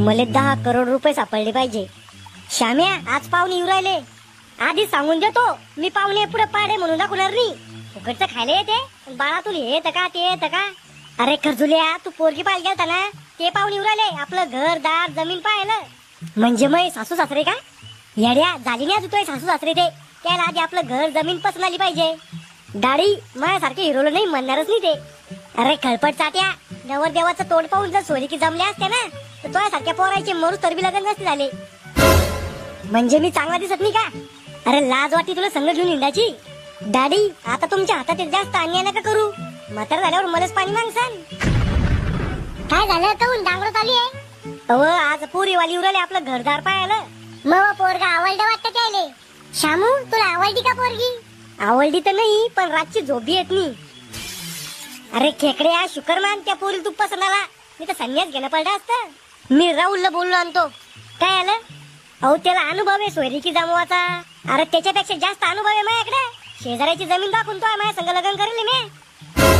मले 10 करोड रुपये सापडले पाहिजे. श्याम्या, आज पाहुणे येऊ राहिले. आधी सांगून देतो, मी पाहुणे पुढे पाडे म्हणून दाखवणार नाही. फुकटचं खायला येते बाळा, तुला हे येतं का ते येतं का? अरे खरजुल्या, तू पोरगी पाहायला गेलता ना, ते पाहुणे येऊ राहिले आपलं घर दार जमीन पाहायला. म्हणजे मग सासू सासरे का? येड्या, झाली नाही तुझे सासू सासरे ते. त्याला आधी आपलं घर जमीन पसंत आली पाहिजे. दाढी माझ्यासारखे हिरोला नाही म्हणणारच नाही ते. अरे खळपट चाट्या, नवरदेवाचं तोंड पाहून जर सोयरीकी जमले असते ना, तर तुझ्यासारख्या पोरायचे मरू तरबी लग्न नसते झाले. म्हणजे मी चांगला दिसत नाही का? अरे लाज वाटते तुला संग घेऊन हिंडाची. दाढी, आता तुमच्या हातात जास्त अन्याय नका करू. म्हातार झाल्यावर मलाच पाणी मागसान. काय झालं काऊन डांगरत आली आहे? अव आज पोरीवाली उराले आपलं घरदार पाहायला. मग पोरगा आवडलं वाटतं त्याले. शामू, तुला आवडली का पोरगी? आवडली तर नाही, पण रातची झोप येत नाही. अरे खेकड्या, शुक्रमान, त्या पोरीला तू पसंत आला, मी तर संन्यास घेणं पडलं असतं. मी राहुलला बोललो आणतो. काय आलं? अहो त्याला अनुभव आहे सोयरीकी जमवाचा. अरे त्याच्यापेक्षा जास्त अनुभव आहे माझ्याकडे. शेजाऱ्याची जमीन दाखवून तो माझ्या संग लग्न करेल मी.